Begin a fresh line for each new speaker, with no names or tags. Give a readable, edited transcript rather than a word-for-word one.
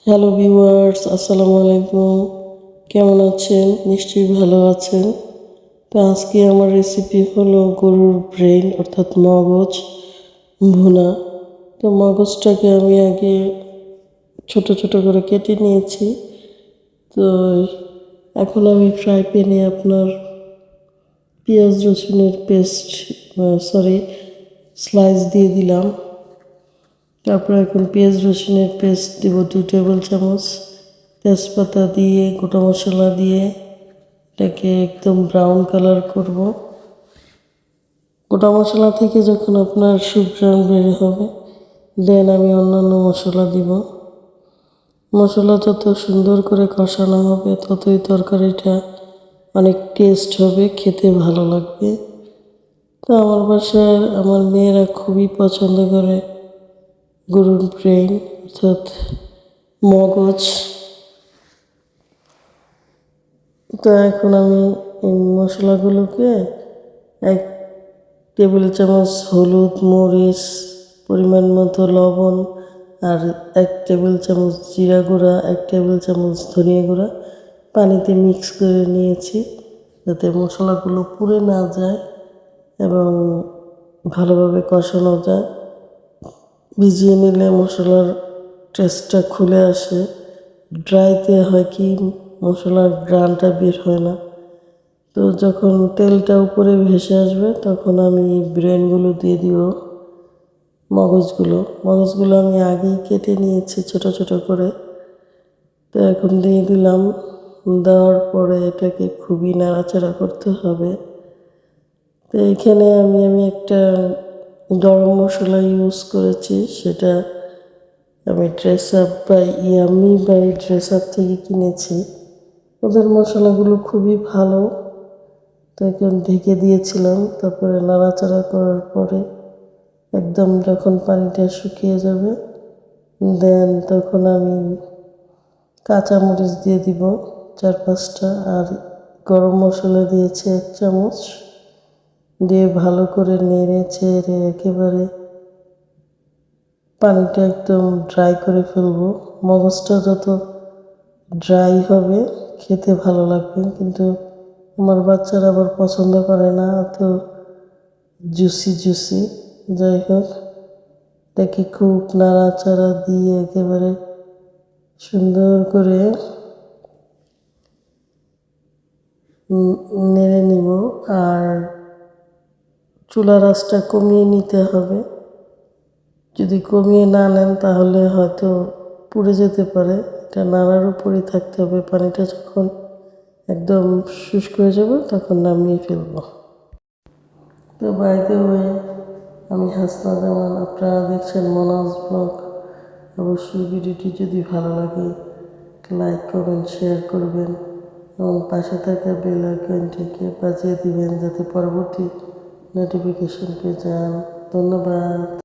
Hello viewers, আসসালামু আলাইকুম। কেমন আছেন? নিশ্চয়ই ভালো আছেন। তো আজকে আমার রেসিপি হলো গরুর ব্রেন অর্থাৎ মগজ ভুনা। তো মগজটাকে আমি আগে ছোট ছোট করে কেটে নিয়েছি। তো এখন আমি ফ্রাই প্যানে আপনার পেঁয়াজ রসুনের পেস্ট স্লাইস দিয়ে দিলাম। তারপর এখন পেঁয়াজ রসুনের পেস্ট দিব 2 টেবিল চামচ। তেজপাতা দিয়ে গোটা মশলা দিয়ে এটাকে একদম ব্রাউন কালার করব। গোটা মশলা থেকে যখন আপনার সুঘ্রাণ বের হবে দেন আমি অন্যান্য মশলা দিব। মশলা যত সুন্দর করে কষানো হবে ততই তরকারিটা অনেক টেস্ট হবে, খেতে ভালো লাগবে। তো আমার বাসায় আমার মেয়েরা খুবই পছন্দ করে গরুর ব্রেন অর্থাৎ মগজ। তো এখন আমি এই মশলাগুলোকে 1 টেবিল চামচ হলুদ, মরিচ, পরিমাণ মতো লবণ আর 1 টেবিল চামচ জিরা গুঁড়া, 1 টেবিল চামচ ধনিয়া গুঁড়া পানিতে মিক্স করে নিয়েছি যাতে মশলাগুলো পুড়ে না যায় এবং ভালোভাবে কষানো যায়। ভিজিয়ে নিলে মশলার টেস্টটা খুলে আসে। ড্রাইতে হয় কি মশলার ঘ্রাণটা বের হয় না। তো যখন তেলটা উপরে ভেসে আসবে তখন আমি ব্রেনগুলো দিয়ে দিব। মগজগুলো আমি আগেই কেটে নিয়েছি ছোট ছোট করে। তো এখন দিয়ে দিলাম। দেওয়ার পরে এটাকে খুবই নাড়াচাড়া করতে হবে। তো এখানে আমি একটা গরম মশলা ইউজ করেছি, সেটা আমি ড্রেস আপ থেকে কিনেছি। ওদের মশলাগুলো খুবই ভালো। তো এখন ঢেকে দিয়েছিলাম। তারপরে নাড়াচাড়া করার পরে একদম যখন পানিটা শুকিয়ে যাবে দেন তখন আমি কাঁচামরিচ দিয়ে দিব 4-5টা আর গরম মশলা দিয়েছি 1 চামচ দিয়ে ভালো করে নেড়ে চেড়ে একেবারে পানিটা একদম ড্রাই করে ফেলবো। মগজটা যত ড্রাই হবে খেতে ভালো লাগবে, কিন্তু আমার বাচ্চারা আবার পছন্দ করে না এত জুসি। যাই হোক, এটাকে খুব নাড়াচাড়া দিয়ে একেবারে সুন্দর করে নেড়ে নিব। আর চুলার আঁচটা কমিয়ে নিতে হবে। যদি কমিয়ে না নেন তাহলে হয়তো পুড়ে যেতে পারে। এটা নাড়ার উপরেই থাকতে হবে। পানিটা যখন একদম শুষ্ক হয়ে যাবে তখন নামিয়ে ফেলবো। তো বাই দ্য ওয়ে, আমি হাসনা জামান, আপনারা দেখছেন মনাজ ব্লগ। অবশ্যই ভিডিওটি যদি ভালো লাগে লাইক কমেন্ট শেয়ার করবেন এবং পাশে থাকা বেল আইকনটিকে বাজিয়ে দিবেন যাতে পরবর্তী নোটিফিকেশন পেয়ে যান। ধন্যবাদ।